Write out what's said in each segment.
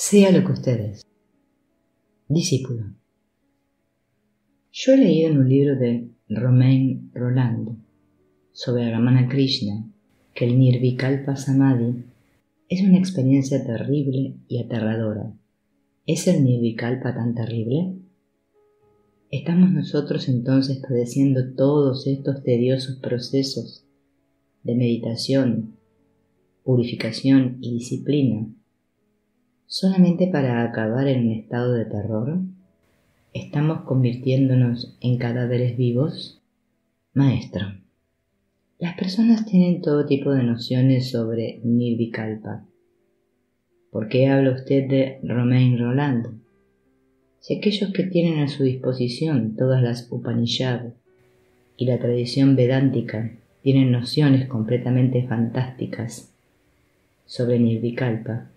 Sea lo que usted es. Discípulo. Yo he leído en un libro de Romain Rolland sobre Ramana Krishna que el Nirvikalpa Samadhi es una experiencia terrible y aterradora. ¿Es el Nirvikalpa tan terrible? ¿Estamos nosotros entonces padeciendo todos estos tediosos procesos de meditación, purificación y disciplina solamente para acabar en un estado de terror? ¿Estamos convirtiéndonos en cadáveres vivos? Maestro, las personas tienen todo tipo de nociones sobre Nirvikalpa. ¿Por qué habla usted de Romain Rolland? Si aquellos que tienen a su disposición todas las Upanishad y la tradición vedántica tienen nociones completamente fantásticas sobre Nirvikalpa,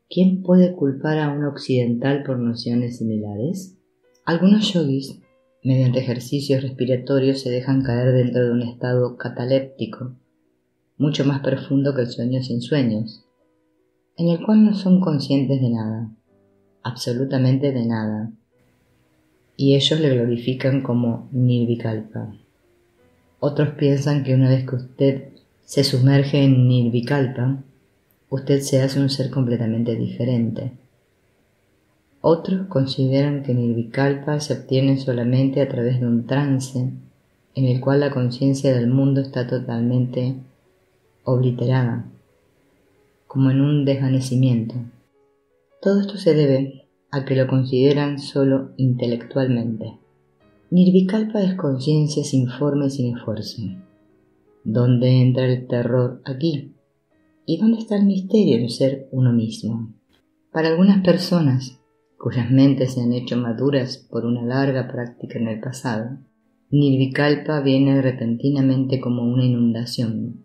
¿quién puede culpar a un occidental por nociones similares? Algunos yogis, mediante ejercicios respiratorios, se dejan caer dentro de un estado cataléptico, mucho más profundo que el sueño sin sueños, en el cual no son conscientes de nada, absolutamente de nada, y ellos le glorifican como Nirvikalpa. Otros piensan que una vez que usted se sumerge en Nirvikalpa, usted se hace un ser completamente diferente. Otros consideran que Nirvikalpa se obtiene solamente a través de un trance en el cual la conciencia del mundo está totalmente obliterada, como en un desvanecimiento. Todo esto se debe a que lo consideran solo intelectualmente. Nirvikalpa es conciencia sin forma y sin esfuerzo. ¿Dónde entra el terror aquí? ¿Y dónde está el misterio de ser uno mismo? Para algunas personas, cuyas mentes se han hecho maduras por una larga práctica en el pasado, Nirvikalpa viene repentinamente como una inundación,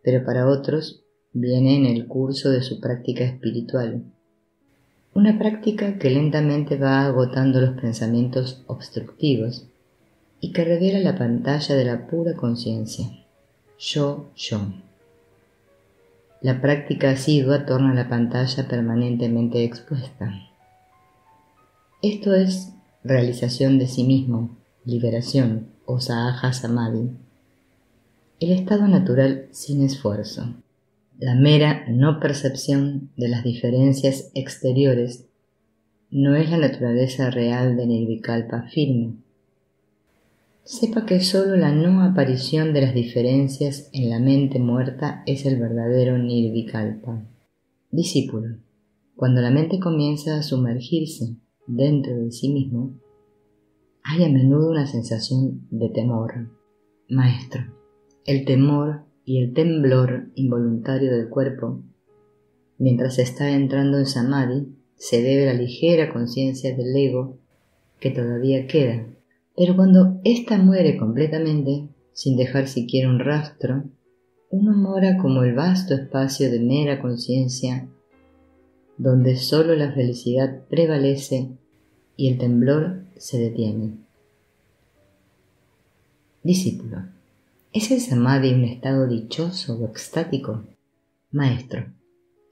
pero para otros viene en el curso de su práctica espiritual, una práctica que lentamente va agotando los pensamientos obstructivos y que revela la pantalla de la pura conciencia, yo. La práctica asidua torna la pantalla permanentemente expuesta. Esto es realización de sí mismo, liberación o Sahaja Samadhi, el estado natural sin esfuerzo, la mera no percepción de las diferencias exteriores no es la naturaleza real de Nirvikalpa firme. Sepa que sólo la no aparición de las diferencias en la mente muerta es el verdadero Nirvikalpa. Discípulo, cuando la mente comienza a sumergirse dentro de sí mismo, hay a menudo una sensación de temor. Maestro, el temor y el temblor involuntario del cuerpo, mientras está entrando en Samadhi, se debe a la ligera conciencia del ego que todavía queda. Pero cuando ésta muere completamente, sin dejar siquiera un rastro, uno mora como el vasto espacio de mera conciencia, donde sólo la felicidad prevalece y el temblor se detiene. Discípulo, ¿es el Samadhi un estado dichoso o extático? Maestro,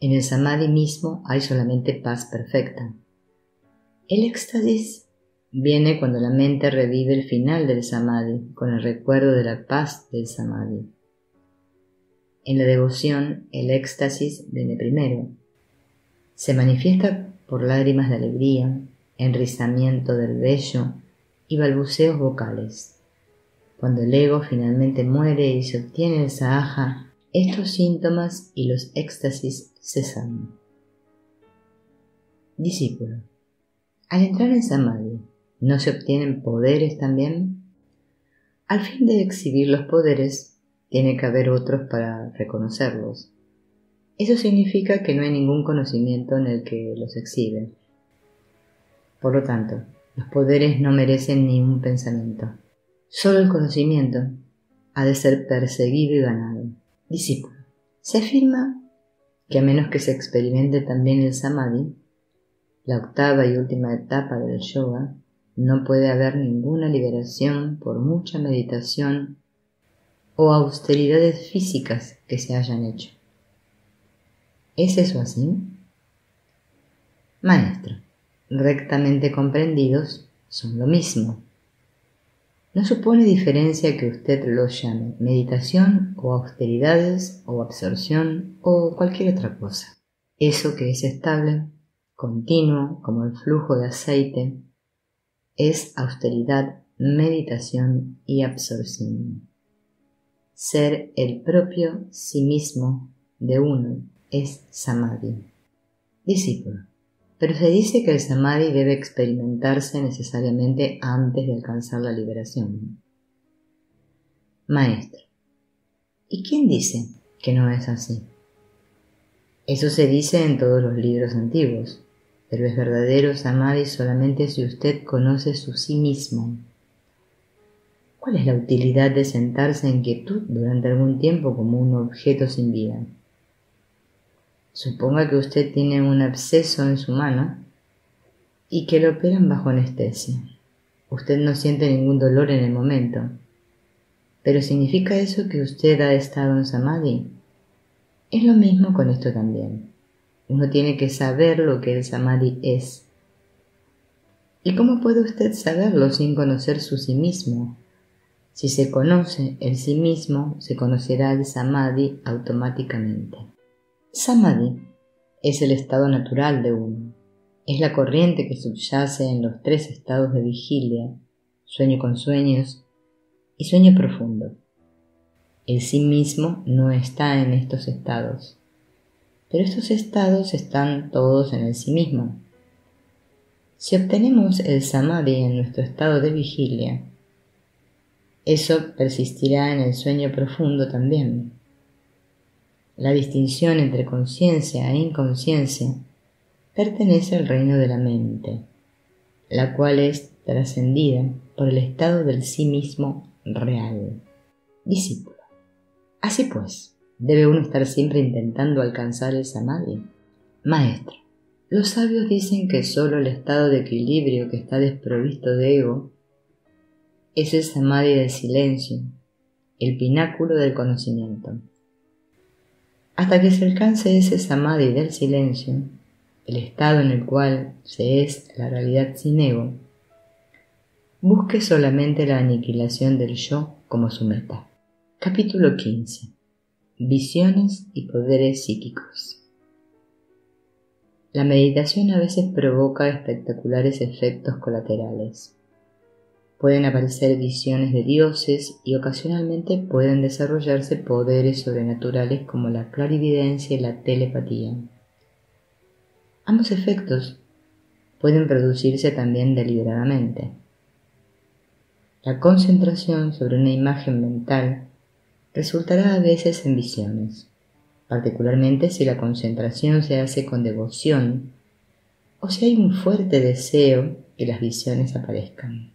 en el Samadhi mismo hay solamente paz perfecta. El éxtasis viene cuando la mente revive el final del Samadhi con el recuerdo de la paz del Samadhi. En la devoción, el éxtasis viene primero. Se manifiesta por lágrimas de alegría, enrizamiento del vello y balbuceos vocales. Cuando el ego finalmente muere y se obtiene el Sahaja, estos síntomas y los éxtasis cesan. Discípulo, al entrar en Samadhi, ¿no se obtienen poderes también? Al fin de exhibir los poderes, tiene que haber otros para reconocerlos. Eso significa que no hay ningún conocimiento en el que los exhibe. Por lo tanto, los poderes no merecen ni un pensamiento. Solo el conocimiento ha de ser perseguido y ganado. Discípulo, se afirma que a menos que se experimente también el Samadhi, la octava y última etapa del yoga, no puede haber ninguna liberación por mucha meditación o austeridades físicas que se hayan hecho. ¿Es eso así? Maestro, rectamente comprendidos, son lo mismo. No supone diferencia que usted lo llame meditación o austeridades o absorción o cualquier otra cosa. Eso que es estable, continuo, como el flujo de aceite, es austeridad, meditación y absorción. Ser el propio sí mismo de uno es samadhi. Discípulo. Pero se dice que el samadhi debe experimentarse necesariamente antes de alcanzar la liberación. Maestro. ¿Y quién dice que no es así? Eso se dice en todos los libros antiguos, pero es verdadero samadhi solamente si usted conoce su sí mismo. ¿Cuál es la utilidad de sentarse en quietud durante algún tiempo como un objeto sin vida? Suponga que usted tiene un absceso en su mano y que lo operan bajo anestesia. Usted no siente ningún dolor en el momento. ¿Pero significa eso que usted ha estado en samadhi? Es lo mismo con esto también. Uno tiene que saber lo que el samadhi es. ¿Y cómo puede usted saberlo sin conocer su sí mismo? Si se conoce el sí mismo, se conocerá el samadhi automáticamente. Samadhi es el estado natural de uno. Es la corriente que subyace en los 3 estados de vigilia, sueño con sueños y sueño profundo. El sí mismo no está en estos estados, pero estos estados están todos en el sí mismo. Si obtenemos el samadhi en nuestro estado de vigilia, eso persistirá en el sueño profundo también. La distinción entre conciencia e inconsciencia pertenece al reino de la mente, la cual es trascendida por el estado del sí mismo real. Discípulo. Así pues, ¿debe uno estar siempre intentando alcanzar el samadhi? Maestro, los sabios dicen que solo el estado de equilibrio que está desprovisto de ego es el samadhi del silencio, el pináculo del conocimiento. Hasta que se alcance ese samadhi del silencio, el estado en el cual se es la realidad sin ego, busque solamente la aniquilación del yo como su meta. Capítulo 15. Visiones y poderes psíquicos. La meditación a veces provoca espectaculares efectos colaterales. Pueden aparecer visiones de dioses y ocasionalmente pueden desarrollarse poderes sobrenaturales como la clarividencia y la telepatía. Ambos efectos pueden producirse también deliberadamente. La concentración sobre una imagen mental resultará a veces en visiones, particularmente si la concentración se hace con devoción o si hay un fuerte deseo que las visiones aparezcan.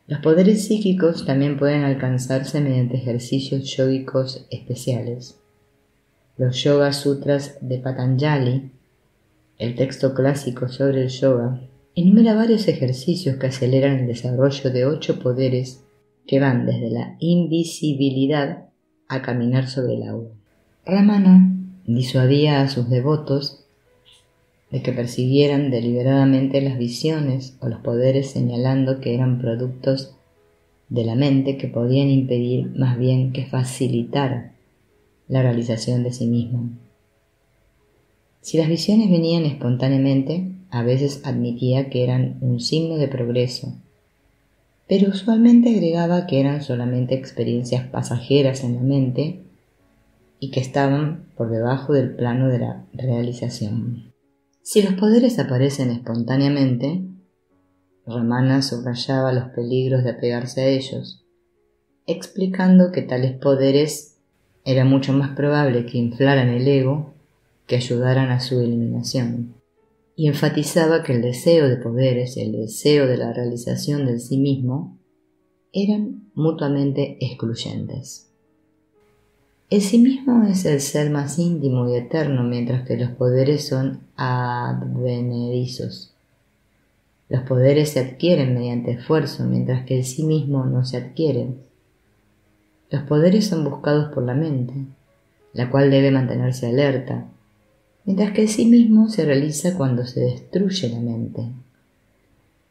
Los poderes psíquicos también pueden alcanzarse mediante ejercicios yógicos especiales. Los Yoga Sutras de Patanjali, el texto clásico sobre el yoga, enumera varios ejercicios que aceleran el desarrollo de 8 poderes que van desde la invisibilidad a caminar sobre el agua. Ramana disuadía a sus devotos de que persiguieran deliberadamente las visiones o los poderes, señalando que eran productos de la mente que podían impedir más bien que facilitar la realización de sí mismo. Si las visiones venían espontáneamente, a veces admitía que eran un signo de progreso, pero usualmente agregaba que eran solamente experiencias pasajeras en la mente y que estaban por debajo del plano de la realización. Si los poderes aparecen espontáneamente, Ramana subrayaba los peligros de apegarse a ellos, explicando que tales poderes era mucho más probable que inflaran el ego que ayudaran a su eliminación, y enfatizaba que el deseo de poderes y el deseo de la realización del sí mismo eran mutuamente excluyentes. El sí mismo es el ser más íntimo y eterno, mientras que los poderes son advenedizos. Los poderes se adquieren mediante esfuerzo, mientras que el sí mismo no se adquiere. Los poderes son buscados por la mente, la cual debe mantenerse alerta, mientras que el sí mismo se realiza cuando se destruye la mente.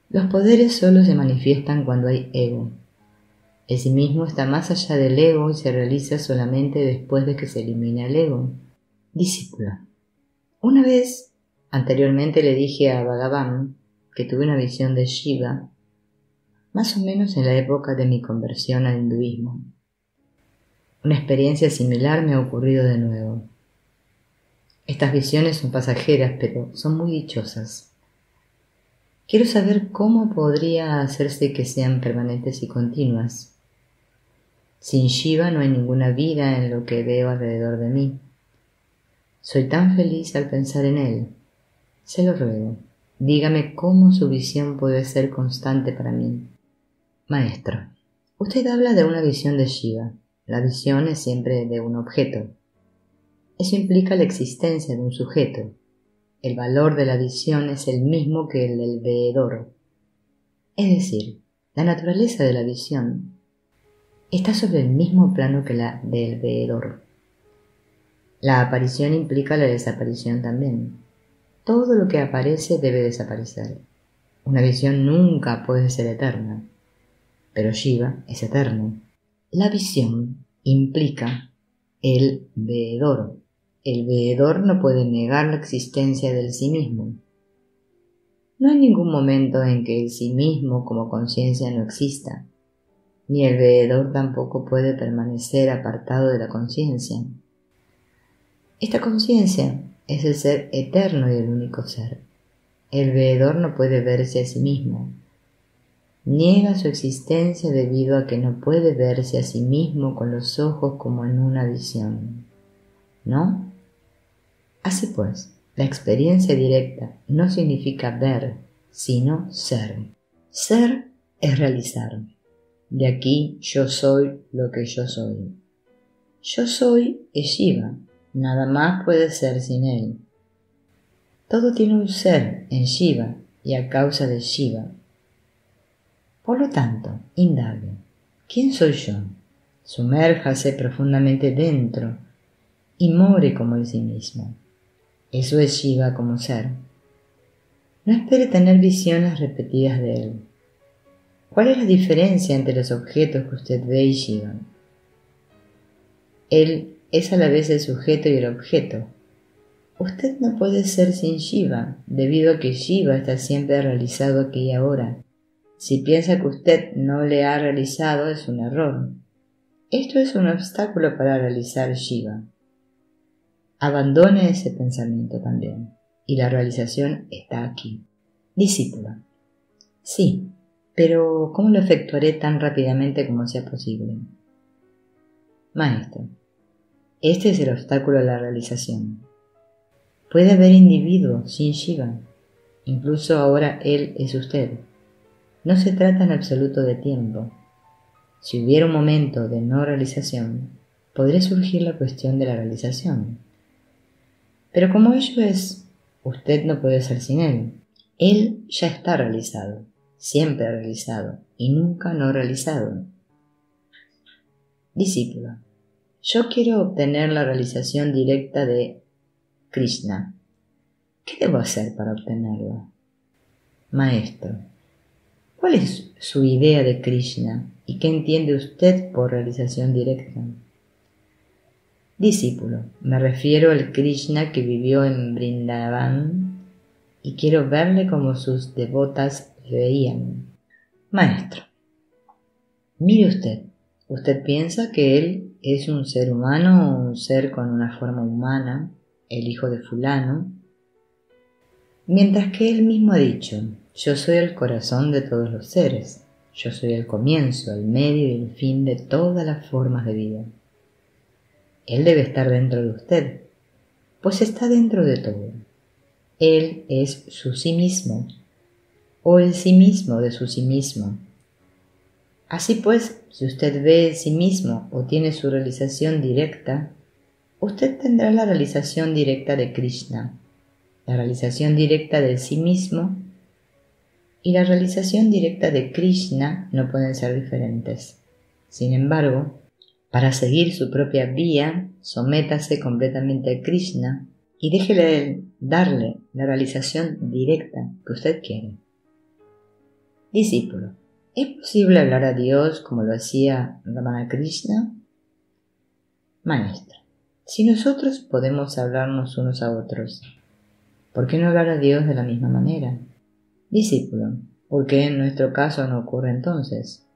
Los poderes solo se manifiestan cuando hay ego. El sí mismo está más allá del ego y se realiza solamente después de que se elimina el ego. Discípulo. Una vez, anteriormente le dije a Bhagavan que tuve una visión de Shiva, más o menos en la época de mi conversión al hinduismo. Una experiencia similar me ha ocurrido de nuevo. Estas visiones son pasajeras, pero son muy dichosas. Quiero saber cómo podría hacerse que sean permanentes y continuas. Sin Shiva no hay ninguna vida en lo que veo alrededor de mí. Soy tan feliz al pensar en él. Se lo ruego, dígame cómo su visión puede ser constante para mí. Maestro, usted habla de una visión de Shiva. La visión es siempre de un objeto. Eso implica la existencia de un sujeto. El valor de la visión es el mismo que el del veedor. Es decir, la naturaleza de la visión está sobre el mismo plano que la del veedor. La aparición implica la desaparición también. Todo lo que aparece debe desaparecer. Una visión nunca puede ser eterna, pero Shiva es eterno. La visión implica el veedor. El veedor no puede negar la existencia del sí mismo. No hay ningún momento en que el sí mismo como conciencia no exista, ni el veedor tampoco puede permanecer apartado de la conciencia. Esta conciencia es el ser eterno y el único ser. El veedor no puede verse a sí mismo. Niega su existencia debido a que no puede verse a sí mismo con los ojos como en una visión. ¿No? Así pues, la experiencia directa no significa ver, sino ser. Ser es realizar. De aquí yo soy lo que yo soy. Yo soy es Shiva, nada más puede ser sin él. Todo tiene un ser en Shiva y a causa de Shiva. Por lo tanto, indague, ¿quién soy yo? Sumérjase profundamente dentro y more como el sí mismo. Eso es Shiva como ser. No espere tener visiones repetidas de él. ¿Cuál es la diferencia entre los objetos que usted ve y Shiva? Él es a la vez el sujeto y el objeto. Usted no puede ser sin Shiva, debido a que Shiva está siempre realizado aquí y ahora. Si piensa que usted no le ha realizado, es un error. Esto es un obstáculo para realizar Shiva. Abandone ese pensamiento también, y la realización está aquí. Discípula. Sí, pero ¿cómo lo efectuaré tan rápidamente como sea posible? Maestro, este es el obstáculo a la realización. Puede haber individuos sin Shiva, incluso ahora él es usted. No se trata en absoluto de tiempo. Si hubiera un momento de no realización, podría surgir la cuestión de la realización. Pero como ello es, usted no puede ser sin él. Él ya está realizado, siempre realizado y nunca no realizado. Discípulo, yo quiero obtener la realización directa de Krishna. ¿Qué debo hacer para obtenerla? Maestro, ¿cuál es su idea de Krishna y qué entiende usted por realización directa? Discípulo, me refiero al Krishna que vivió en Vrindavan y quiero verle como sus devotas le veían. Maestro, mire usted piensa que él es un ser humano o un ser con una forma humana, el hijo de fulano, mientras que él mismo ha dicho, yo soy el corazón de todos los seres, yo soy el comienzo, el medio y el fin de todas las formas de vida. Él debe estar dentro de usted, pues está dentro de todo. Él es su sí mismo, o el sí mismo de su sí mismo. Así pues, si usted ve el sí mismo o tiene su realización directa, usted tendrá la realización directa de Krishna, la realización directa del sí mismo y la realización directa de Krishna no pueden ser diferentes. Sin embargo, para seguir su propia vía, sométase completamente a Krishna y déjele a él darle la realización directa que usted quiere. Discípulo, ¿es posible hablar a Dios como lo hacía Ramana Krishna? Maestro, si nosotros podemos hablarnos unos a otros, ¿por qué no hablar a Dios de la misma manera? Discípulo, ¿por qué en nuestro caso no ocurre entonces?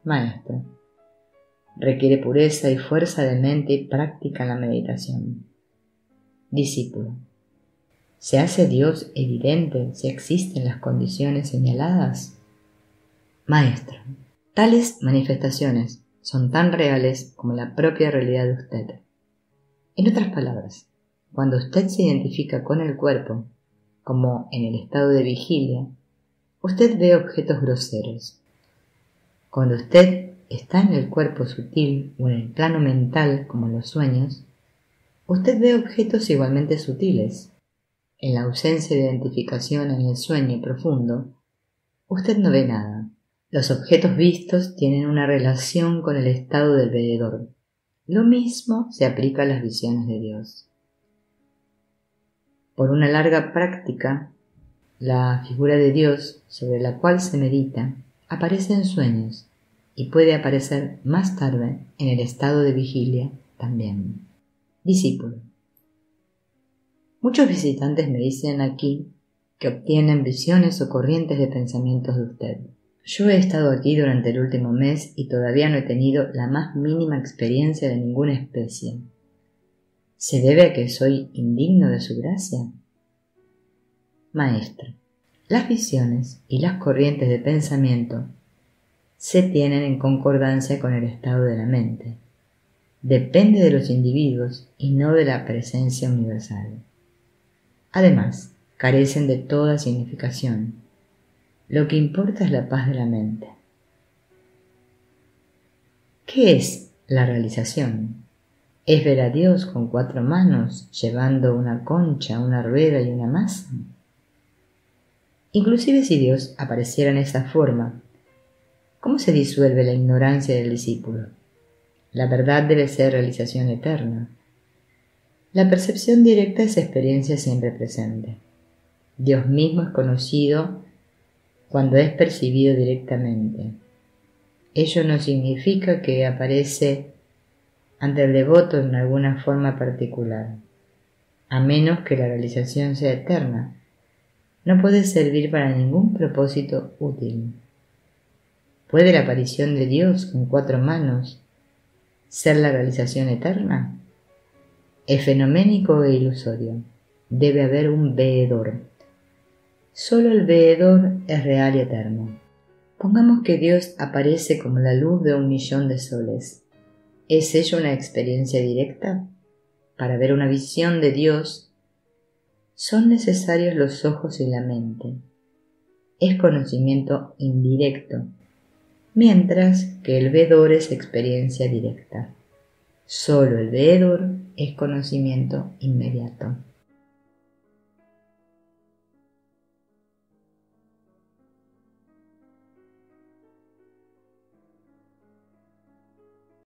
Maestro, requiere pureza y fuerza de mente y práctica en la meditación. Discípulo, ¿se hace Dios evidente si existen las condiciones señaladas? Maestro, tales manifestaciones son tan reales como la propia realidad de usted. En otras palabras, cuando usted se identifica con el cuerpo, como en el estado de vigilia, usted ve objetos groseros. Cuando usted está en el cuerpo sutil o en el plano mental, como en los sueños, usted ve objetos igualmente sutiles. En la ausencia de identificación en el sueño profundo, usted no ve nada. Los objetos vistos tienen una relación con el estado del veedor. Lo mismo se aplica a las visiones de Dios. Por una larga práctica, la figura de Dios sobre la cual se medita aparece en sueños y puede aparecer más tarde en el estado de vigilia también. Discípulo, muchos visitantes me dicen aquí que obtienen visiones o corrientes de pensamientos de usted. Yo he estado aquí durante el último mes y todavía no he tenido la más mínima experiencia de ninguna especie. ¿Se debe a que soy indigno de su gracia? Maestro, las visiones y las corrientes de pensamiento se tienen en concordancia con el estado de la mente. Depende de los individuos y no de la presencia universal. Además, carecen de toda significación. Lo que importa es la paz de la mente. ¿Qué es la realización? ¿Es ver a Dios con 4 manos, llevando una concha, una rueda y una masa? Inclusive si Dios apareciera en esa forma, ¿cómo se disuelve la ignorancia del discípulo? La verdad debe ser realización eterna. La percepción directa es experiencia siempre presente. Dios mismo es conocido cuando es percibido directamente. Ello no significa que aparece ante el devoto en alguna forma particular. A menos que la realización sea eterna, no puede servir para ningún propósito útil. ¿Puede la aparición de Dios con 4 manos ser la realización eterna? Es fenoménico e ilusorio. Debe haber un veedor. Solo el veedor es real y eterno. Pongamos que Dios aparece como la luz de 1.000.000 de soles. ¿Es ello una experiencia directa? Para ver una visión de Dios, son necesarios los ojos y la mente. Es conocimiento indirecto, mientras que el veedor es experiencia directa. Solo el veedor es conocimiento inmediato.